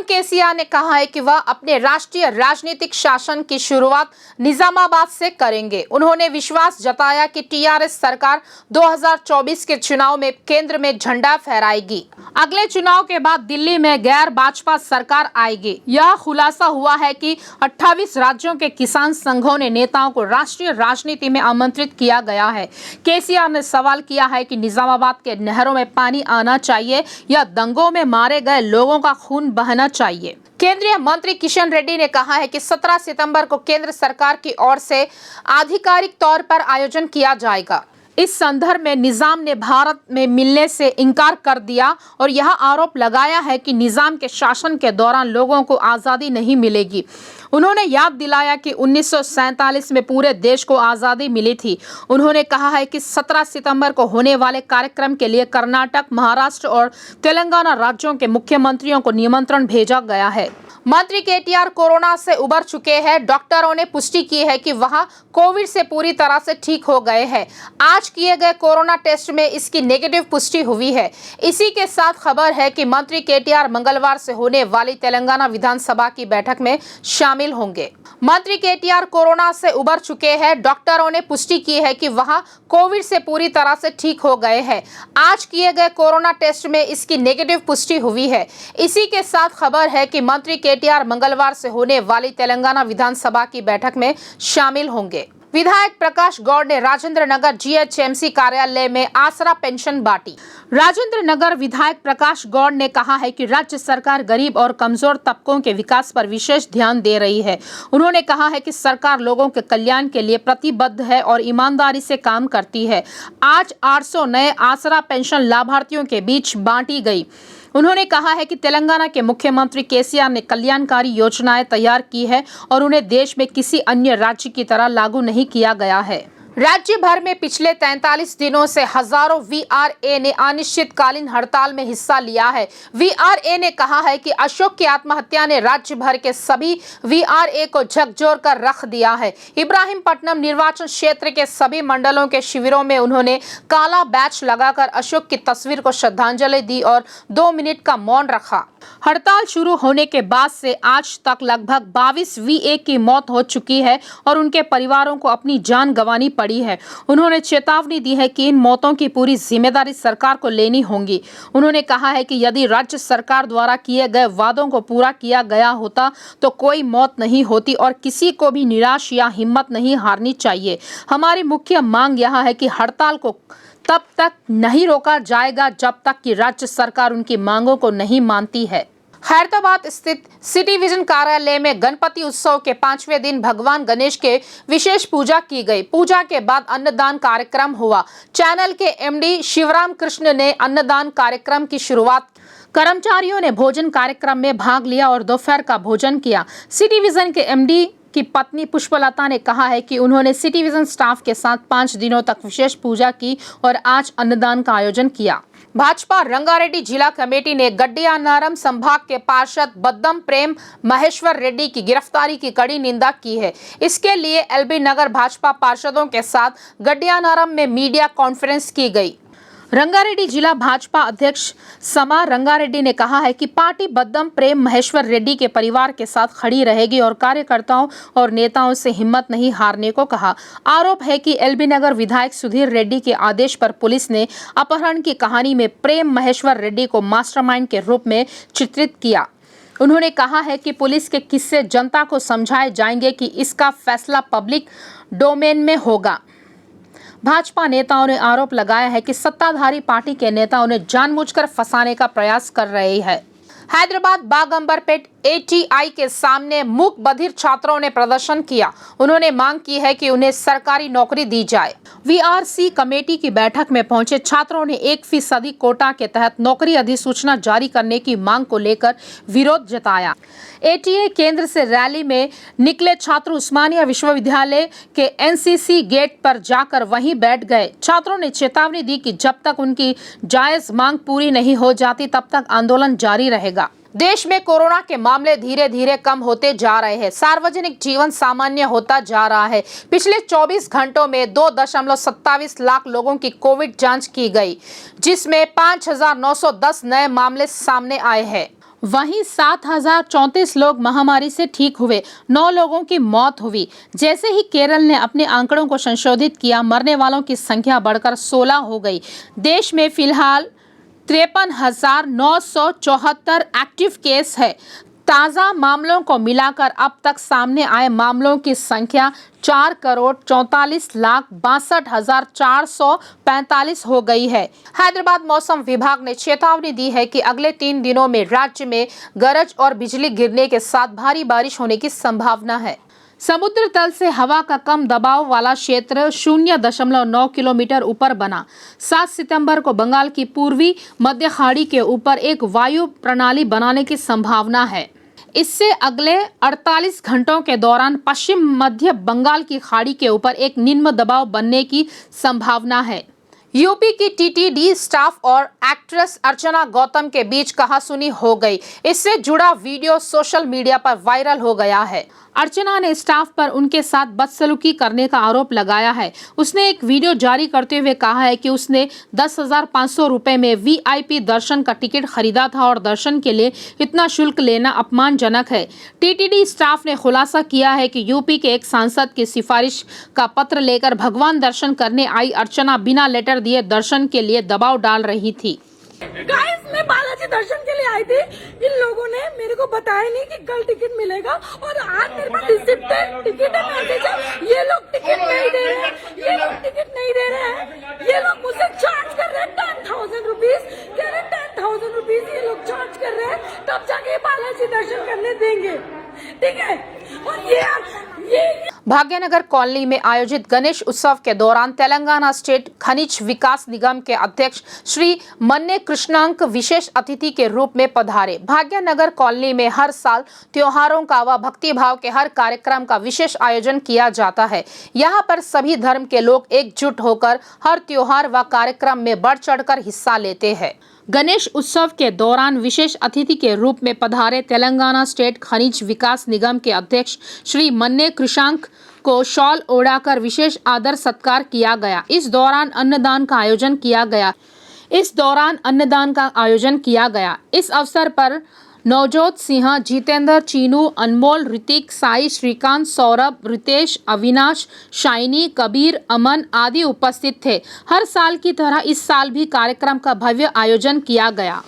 केसीआर ने कहा है कि वह अपने राष्ट्रीय राजनीतिक शासन की शुरुआत निजामाबाद से करेंगे। उन्होंने विश्वास जताया कि टीआरएस सरकार 2024 के चुनाव में केंद्र में झंडा फहराएगी। अगले चुनाव के बाद दिल्ली में गैर भाजपा सरकार आएगी। यह खुलासा हुआ है कि 28 राज्यों के किसान संघों ने नेताओं को राष्ट्रीय राजनीति में आमंत्रित किया गया है। केसीआर ने सवाल किया है कि निजामाबाद के नहरों में पानी आना चाहिए या दंगों में मारे गए लोगों का खून बहना चाहिए। केंद्रीय मंत्री किशन रेड्डी ने कहा है कि 17 सितंबर को केंद्र सरकार की ओर से आधिकारिक तौर पर आयोजन किया जाएगा। इस संदर्भ में निजाम ने भारत में मिलने से इनकार कर दिया और यह आरोप लगाया है कि निजाम के शासन के दौरान लोगों को आज़ादी नहीं मिलेगी। उन्होंने याद दिलाया कि 1947 में पूरे देश को आज़ादी मिली थी। उन्होंने कहा है कि 17 सितंबर को होने वाले कार्यक्रम के लिए कर्नाटक, महाराष्ट्र और तेलंगाना राज्यों के मुख्यमंत्रियों को निमंत्रण भेजा गया है। मंत्री केटीआर कोरोना से उबर चुके हैं। डॉक्टरों ने पुष्टि की है कि वह कोविड से पूरी तरह से ठीक हो गए हैं। आज किए गए कोरोना टेस्ट में इसकी नेगेटिव पुष्टि हुई है। इसी के साथ खबर है कि मंत्री केटीआर मंगलवार से होने वाली तेलंगाना विधानसभा की बैठक में शामिल होंगे। मंत्री केटीआर कोरोना से उबर चुके हैं। डॉक्टरों ने पुष्टि की है कि वह कोविड से पूरी तरह से ठीक हो गए हैं। आज किए गए कोरोना टेस्ट में इसकी नेगेटिव पुष्टि हुई है। इसी के साथ खबर है कि मंत्री केटीआर मंगलवार से होने वाली तेलंगाना विधानसभा की बैठक में शामिल होंगे। विधायक प्रकाश गौड़ ने राजेंद्र नगर जीएचएमसी कार्यालय में आसरा पेंशन बांटी। राजेंद्र नगर विधायक प्रकाश गौड़ ने कहा है कि राज्य सरकार गरीब और कमजोर तबकों के विकास पर विशेष ध्यान दे रही है। उन्होंने कहा है कि सरकार लोगों के कल्याण के लिए प्रतिबद्ध है और ईमानदारी से काम करती है। आज 800 नए आसरा पेंशन लाभार्थियों के बीच बांटी गई। उन्होंने कहा है कि तेलंगाना के मुख्यमंत्री केसीआर ने कल्याणकारी योजनाएं तैयार की है और उन्हें देश में किसी अन्य राज्य की तरह लागू नहीं किया गया है। राज्य भर में पिछले 43 दिनों से हजारों वीआरए ने अनिश्चितकालीन हड़ताल में हिस्सा लिया है। वीआरए ने कहा है कि अशोक की आत्महत्या ने राज्य भर के सभी वीआरए को झकझोर कर रख दिया है। इब्राहिमपट्टनम निर्वाचन क्षेत्र के सभी मंडलों के शिविरों में उन्होंने काला बैच लगाकर अशोक की तस्वीर को श्रद्धांजलि दी और 2 मिनट का मौन रखा। हड़ताल शुरू होने के बाद से आज तक लगभग 22 वीए की मौत हो चुकी है और उनके परिवारों को अपनी जान गंवानी पड़ी है। उन्होंने चेतावनी दी है कि इन मौतों की पूरी जिम्मेदारी सरकार को लेनी होगी। उन्होंने कहा है कि यदि राज्य सरकार द्वारा किए गए वादों को पूरा किया गया होता तो कोई मौत नहीं होती और किसी को भी निराश या हिम्मत नहीं हारनी चाहिए। हमारी मुख्य मांग यह है कि हड़ताल को तब तक नहीं रोका जाएगा जब तक कि राज्य सरकार उनकी मांगों को नहीं मानती है। हैदराबाद स्थित सिटी विजन कार्यालय में गणपति उत्सव के 5वें दिन भगवान गणेश के विशेष पूजा की गई। पूजा के बाद अन्नदान कार्यक्रम हुआ। चैनल के एमडी शिवराम कृष्ण ने अन्नदान कार्यक्रम की शुरुआत। कर्मचारियों ने भोजन कार्यक्रम में भाग लिया और दोपहर का भोजन किया। सिटी विजन के एमडी की पत्नी पुष्पलता ने कहा है कि उन्होंने सिटी विजन स्टाफ के साथ 5 दिनों तक विशेष पूजा की और आज अन्नदान का आयोजन किया। भाजपा रंगारेड्डी जिला कमेटी ने गड्डियानारम संभाग के पार्षद बद्दम प्रेम महेश्वर रेड्डी की गिरफ्तारी की कड़ी निंदा की है। इसके लिए एलबी नगर भाजपा पार्षदों के साथ गड्डियानारम में मीडिया कॉन्फ्रेंस की गई। रंगारेड्डी जिला भाजपा अध्यक्ष समा रंगारेड्डी ने कहा है कि पार्टी बद्दम प्रेम महेश्वर रेड्डी के परिवार के साथ खड़ी रहेगी और कार्यकर्ताओं और नेताओं से हिम्मत नहीं हारने को कहा। आरोप है कि एलबी नगर विधायक सुधीर रेड्डी के आदेश पर पुलिस ने अपहरण की कहानी में प्रेम महेश्वर रेड्डी को मास्टरमाइंड के रूप में चित्रित किया। उन्होंने कहा है कि पुलिस के किस्से जनता को समझाए जाएंगे कि इसका फैसला पब्लिक डोमेन में होगा। भाजपा नेताओं ने आरोप लगाया है कि सत्ताधारी पार्टी के नेता उन्हें जानबूझकर फंसाने का प्रयास कर रहे हैं। हैदराबाद बागंबरपेट एटीआई के सामने मूक बधिर छात्रों ने प्रदर्शन किया। उन्होंने मांग की है कि उन्हें सरकारी नौकरी दी जाए। वीआरसी कमेटी की बैठक में पहुंचे छात्रों ने 1% कोटा के तहत नौकरी अधिसूचना जारी करने की मांग को लेकर विरोध जताया। एटीए केंद्र से रैली में निकले छात्र उस्मानिया विश्वविद्यालय के एनसीसी गेट पर जाकर वहीं बैठ गए। छात्रों ने चेतावनी दी कि जब तक उनकी जायज मांग पूरी नहीं हो जाती तब तक आंदोलन जारी रहेगा। देश में कोरोना के मामले धीरे धीरे कम होते जा रहे हैं। सार्वजनिक जीवन सामान्य होता जा रहा है। पिछले 24 घंटों में 2.27 लाख लोगों की कोविड जांच की गई, जिसमें 5,910 नए मामले सामने आए हैं। वहीं 7,034 लोग महामारी से ठीक हुए, 9 लोगों की मौत हुई। जैसे ही केरल ने अपने आंकड़ों को संशोधित किया, मरने वालों की संख्या बढ़कर 16 हो गई। देश में फिलहाल 53,974 एक्टिव केस है। ताज़ा मामलों को मिलाकर अब तक सामने आए मामलों की संख्या 4,44,62,445 हो गई है। हैदराबाद मौसम विभाग ने चेतावनी दी है कि अगले 3 दिनों में राज्य में गरज और बिजली गिरने के साथ भारी बारिश होने की संभावना है। समुद्र तल से हवा का कम दबाव वाला क्षेत्र 0.9 किलोमीटर ऊपर बना। 7 सितंबर को बंगाल की पूर्वी मध्य खाड़ी के ऊपर एक वायु प्रणाली बनाने की संभावना है। इससे अगले 48 घंटों के दौरान पश्चिम मध्य बंगाल की खाड़ी के ऊपर एक निम्न दबाव बनने की संभावना है। यूपी की टीटीडी स्टाफ और एक्ट्रेस अर्चना गौतम के बीच कहासुनी हो गई। इससे जुड़ा वीडियो सोशल मीडिया पर वायरल हो गया है। अर्चना ने स्टाफ पर उनके साथ बदसलूकी करने का आरोप लगाया है। उसने एक वीडियो जारी करते हुए कहा है कि उसने 10,500 रुपए में वीआईपी दर्शन का टिकट खरीदा था और दर्शन के लिए इतना शुल्क लेना अपमानजनक है। टीटीडी स्टाफ ने खुलासा किया है कि यूपी के एक सांसद की सिफारिश का पत्र लेकर भगवान दर्शन करने आई अर्चना बिना लेटर दिए दर्शन के लिए दबाव डाल रही थी। गाइस, मैं बालाजी दर्शन के लिए आई थी। इन लोगों ने मेरे को बताया नहीं कि कल टिकट मिलेगा और आज मेरे पास रिसिप्ट है, टिकट है, मैसेज है। ये लोग टिकट नहीं दे रहे हैं, ये लोग टिकट नहीं दे रहे हैं। ये लोग मुझसे चार्ज कर रहे हैं 10,000 रुपीज। कह रहे 10,000 रुपीज ये लोग चार्ज कर रहे हैं, तब जाके बालाजी दर्शन करने देंगे। ठीक है। और ये भाग्यनगर कॉलोनी में आयोजित गणेश उत्सव के दौरान तेलंगाना स्टेट खनिज विकास निगम के अध्यक्ष श्री मन्ने कृष्णांक विशेष अतिथि के रूप में पधारे। भाग्यनगर कॉलोनी में हर साल त्योहारों का व भक्तिभाव के हर कार्यक्रम का विशेष आयोजन किया जाता है। यहाँ पर सभी धर्म के लोग एकजुट होकर हर त्योहार व कार्यक्रम में बढ़ चढ़कर हिस्सा लेते हैं। गणेश उत्सव के दौरान विशेष अतिथि के रूप में पधारे तेलंगाना स्टेट खनिज विकास निगम के अध्यक्ष श्री मन्ने कृष्णांक को शॉल ओढ़ाकर विशेष आदर सत्कार किया गया। इस दौरान अन्नदान का आयोजन किया गया। इस अवसर पर नवजोत सिंह, जितेंद्र, चीनू, अनमोल, ऋतिक, साई, श्रीकांत, सौरभ, रितेश, अविनाश, शाइनी, कबीर, अमन आदि उपस्थित थे। हर साल की तरह इस साल भी कार्यक्रम का भव्य आयोजन किया गया।